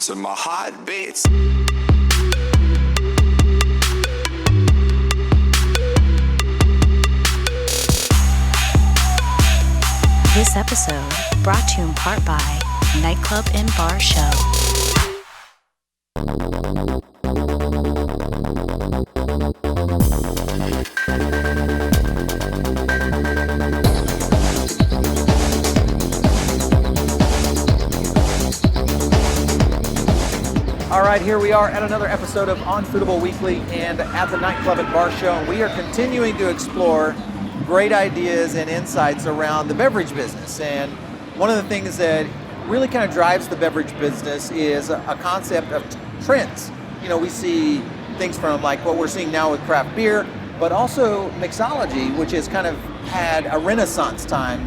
to my heartbeats. This episode brought to you in part by Nightclub Bar Show. All right, here we are at another episode of On Foodable Weekly and at the Nightclub Bar Show. We are continuing to explore great ideas and insights around the beverage business. And one of the things that really kind of drives the beverage business is a concept of trends. You know, we see things from like what we're seeing now with craft beer, but also mixology, which has kind of had a renaissance time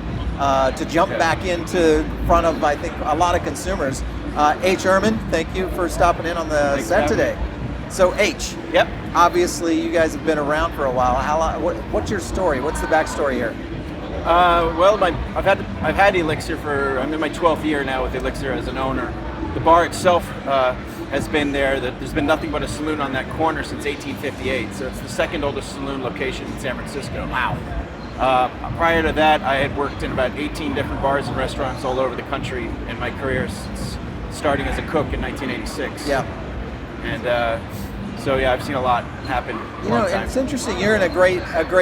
to jump back into front of, I think, a lot of consumers. Ehrmann, thank you for stopping in on the set today. So H, yep. Obviously you guys have been around for a while. How long, what's your story? What's the backstory here? Well, I've had Elixir for, I'm in my 12th year now with Elixir as an owner. The bar itself has been there. There's been nothing but a saloon on that corner since 1858. So it's the second oldest saloon location in San Francisco. Wow. Prior to that, I had worked in about 18 different bars and restaurants all over the country in my career, starting as a cook in 1986. Yeah. And so yeah, I've seen a lot happen. You know, it's interesting. You're in a great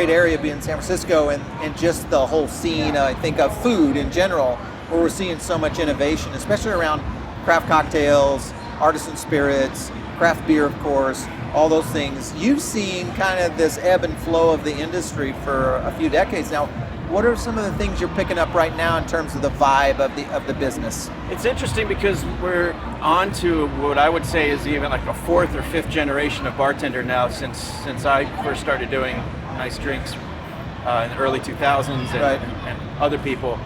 area, being San Francisco, and just the whole scene. I think of food in general, where we're seeing so much innovation, especially around craft cocktails, artisan spirits, craft beer, of course, all those things. You've seen kind of this ebb and flow of the industry for a few decades now. What are some of the things you're picking up right now in terms of the vibe of the business? It's interesting because we're on to what I would say is even like a fourth or fifth generation of bartender now since I first started doing nice drinks in the early 2000s and other people.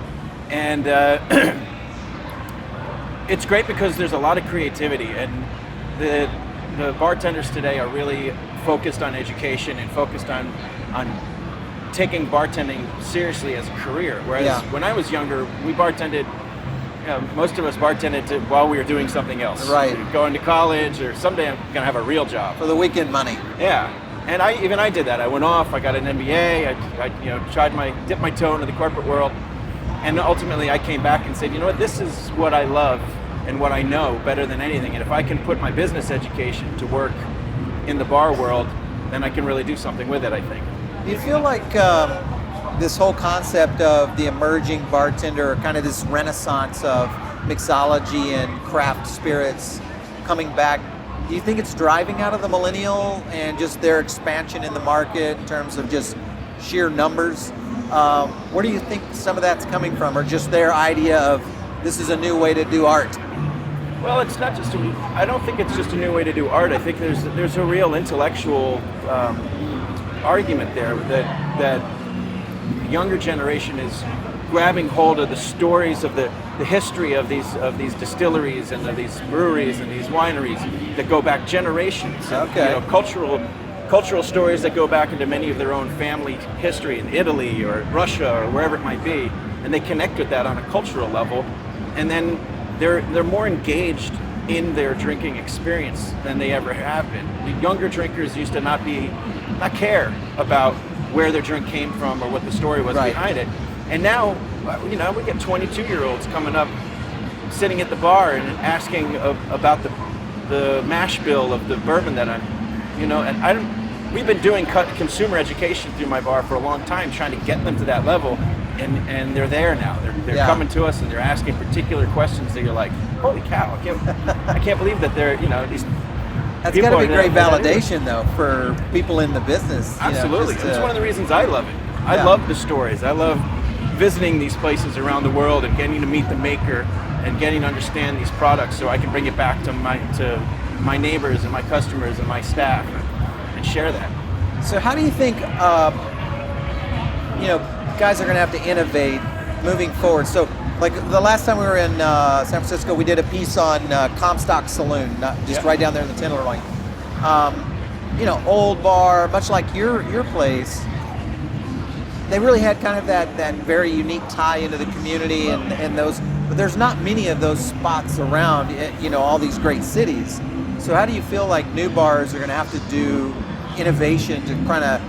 And it's great because there's a lot of creativity, and the bartenders today are really focused on education and focused on taking bartending seriously as a career. Whereas when I was younger, we bartended, most of us bartended while we were doing something else. Right. Going to college, or someday I'm going to have a real job. For the weekend money. Yeah. And I did that. I went off, I got an MBA, I dipped my toe into the corporate world. And ultimately I came back and said, you know what, this is what I love and what I know better than anything. And if I can put my business education to work in the bar world, then I can really do something with it, I think. Do you feel like this whole concept of the emerging bartender, kind of this renaissance of mixology and craft spirits coming back, do you think it's driving out of the millennial and just their expansion in the market in terms of just sheer numbers? Where do you think some of that's coming from, or just their idea of this is a new way to do art? Well, it's not just I don't think it's just a new way to do art. I think there's a real intellectual argument there that the younger generation is grabbing hold of the stories of the history of these distilleries and of these breweries and these wineries that go back generations. Okay. You know, cultural stories that go back into many of their own family history in Italy or Russia or wherever it might be, and they connect with that on a cultural level, and then they're more engaged in their drinking experience than they ever have been. The younger drinkers used to not care about where their drink came from or what the story was behind it. And now, you know, we get 22-year-olds coming up, sitting at the bar and asking about the mash bill of the bourbon that we've been doing consumer education through my bar for a long time, trying to get them to that level. And they're there now. They're coming to us and they're asking particular questions that you're like, holy cow! I can't believe that they're these. That's got to be great validation though for people in the business. Absolutely, it's one of the reasons I love it. I love the stories. I love visiting these places around the world and getting to meet the maker and getting to understand these products, so I can bring it back to my neighbors and my customers and my staff and share that. So how do you think guys are going to have to innovate moving forward? So, like the last time we were in San Francisco, we did a piece on Comstock Saloon, right down there in the Tenderloin. Old bar, much like your place. They really had kind of that very unique tie into the community and those but there's not many of those spots around, all these great cities. So how do you feel like new bars are going to have to do innovation to kind of,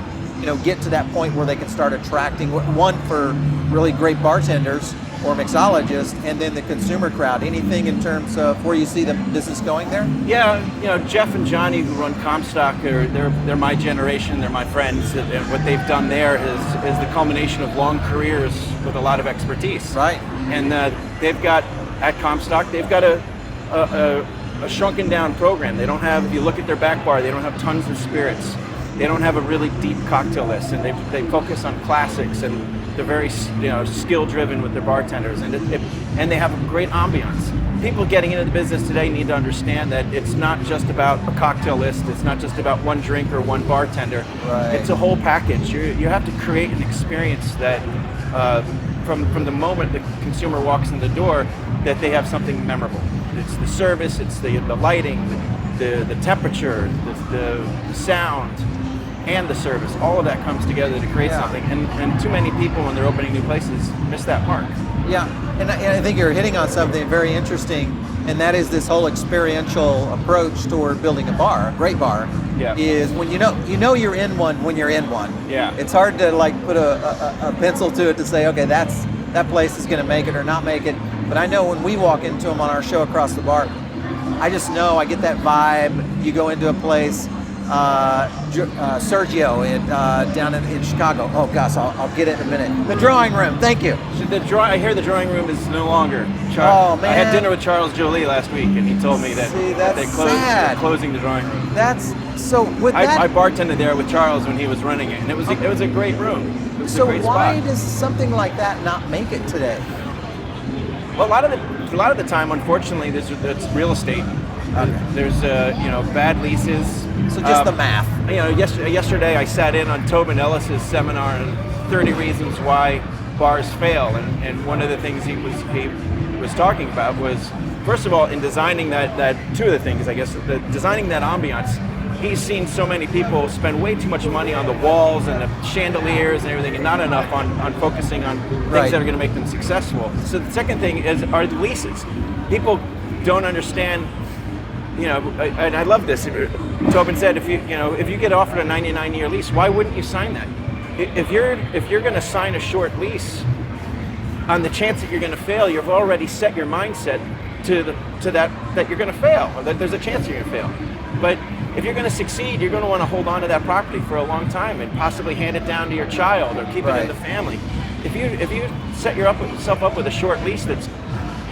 get to that point where they can start attracting, one, for really great bartenders or mixologists, and then the consumer crowd? Anything in terms of where you see the business going there? Yeah, Jeff and Johnny, who run Comstock, they're my generation, they're my friends, and what they've done there is the culmination of long careers with a lot of expertise. Right. And they've got, at Comstock, they've got a shrunken down program. They don't have, if you look at their back bar, they don't have tons of spirits. They don't have a really deep cocktail list, and they focus on classics, and they're very skill driven with their bartenders, and they have a great ambiance. People getting into the business today need to understand that it's not just about a cocktail list. It's not just about one drink or one bartender. Right. It's a whole package. You have to create an experience that from the moment the consumer walks in the door, that they have something memorable. It's the service, it's the lighting, the temperature, the sound, and the service. All of that comes together to create something, and too many people when they're opening new places miss that mark. Yeah, and I think you're hitting on something very interesting, and that is this whole experiential approach toward building a bar, a great bar. Yeah. Is when you know you're in one when you're in one. Yeah. It's hard to put a pencil to it to say, okay, that place is going to make it or not make it. But I know when we walk into them on our show across the bar, I just know, I get that vibe. You go into a place, Sergio down in Chicago. Oh gosh, I'll get it in a minute. The Drawing Room, thank you. I hear the Drawing Room is no longer. Oh man, I had dinner with Charles Jolie last week, and he told me that they're closing the Drawing Room. That's so. I bartended there with Charles when he was running it, and it was a great room. It was so a great why spot. does something like that not make it today? Well, a lot of the time, unfortunately, it's real estate. Okay. There's bad leases. So just the math. Yesterday I sat in on Tobin Ellis's seminar on 30 reasons why bars fail, and one of the things he was talking about was, first of all, in designing that two of the things, I guess, designing that ambiance. He's seen so many people spend way too much money on the walls and the chandeliers and everything, and not enough on focusing on things that are going to make them successful. So the second thing are the leases. People don't understand. And I love this. Tobin said, if you get offered a 99-year lease, why wouldn't you sign that? If you're going to sign a short lease, on the chance that you're going to fail, you've already set your mindset to that you're going to fail, or that there's a chance you're going to fail. But if you're going to succeed, you're going to want to hold on to that property for a long time and possibly hand it down to your child or keep it in the family. If you set yourself up with a short lease that's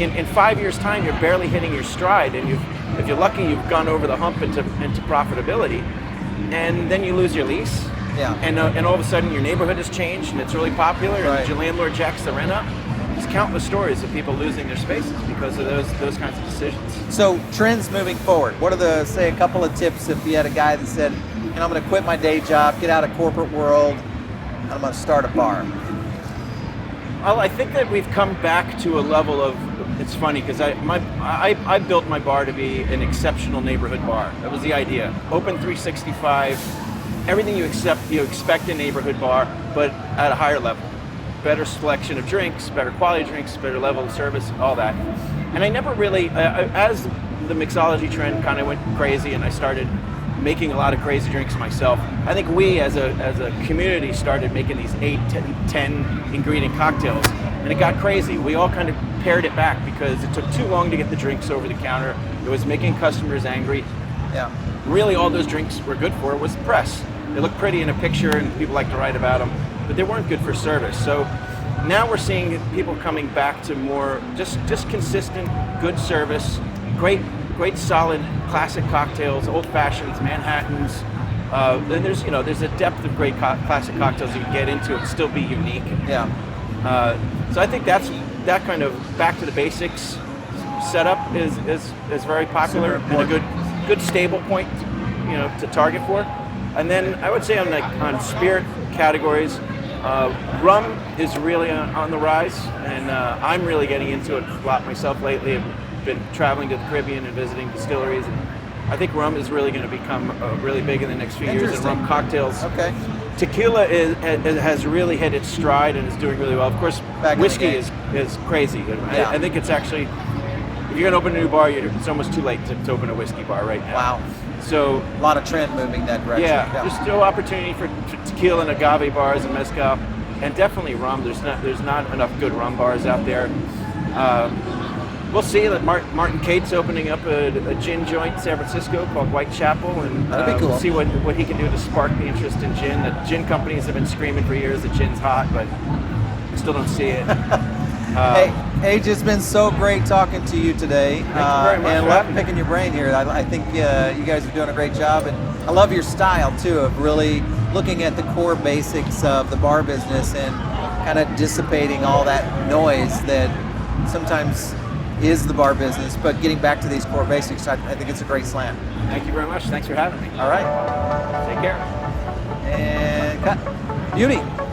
in 5 years' time, you're barely hitting your stride, and if you're lucky, you've gone over the hump into profitability, and then you lose your lease. Yeah. And all of a sudden your neighborhood has changed and it's really popular, and your landlord jacks the rent up. There's countless stories of people losing their spaces because of those kinds of decisions. So trends moving forward. What are a couple of tips if you had a guy that said, I'm going to quit my day job, get out of corporate world, and I'm going to start a bar? Well, I think that we've come back to a level of, it's funny because I built my bar to be an exceptional neighborhood bar. That was the idea. Open 365, everything you expect a neighborhood bar, but at a higher level. Better selection of drinks, better quality drinks, better level of service, all that. And I never really, as the mixology trend kind of went crazy and I started making a lot of crazy drinks myself, I think we as a community started making these 8, 10 ingredient cocktails, and it got crazy. We all kind of pared it back because it took too long to get the drinks over the counter. It was making customers angry. Yeah. Really all those drinks were good for was press. They look pretty in a picture and people like to write about them, but they weren't good for service. So now we're seeing people coming back to more just consistent, good service, great solid classic cocktails, old fashions, Manhattans. Then there's a depth of great classic cocktails you can get into and still be unique. Yeah. So I think that kind of back to the basics setup is very popular and a good stable point to target for. And then I would say on spirit categories, rum is really on the rise, and I'm really getting into it a lot myself lately. I've been traveling to the Caribbean and visiting distilleries, and I think rum is really going to become really big in the next few years, and rum cocktails. Okay. tequila has really hit its stride and is doing really well. Of course, Back in the whiskey day. is crazy. Yeah. I think it's actually, if you're going to open a new bar, it's almost too late to open a whiskey bar right now. Wow. So A lot of trend moving that direction. yeah, there's still opportunity for tequila and agave bars and mezcal, and definitely rum. There's not enough good rum bars out there. We'll see that Martin Cate's opening up a gin joint in San Francisco called Whitechapel, and That'd be cool. we'll see what he can do to spark the interest in gin. The gin companies have been screaming for years that gin's hot, but I still don't see it. Hey, Age, it's been so great talking to you today. Thank you very much and for love having me. picking your brain here. I think you guys are doing a great job, and I love your style too of really looking at the core basics of the bar business and kind of dissipating all that noise that sometimes is the bar business, but getting back to these core basics. I think it's a great slant. Thank you very much. Thanks for having me. All right, Take care. and cut. Beauty.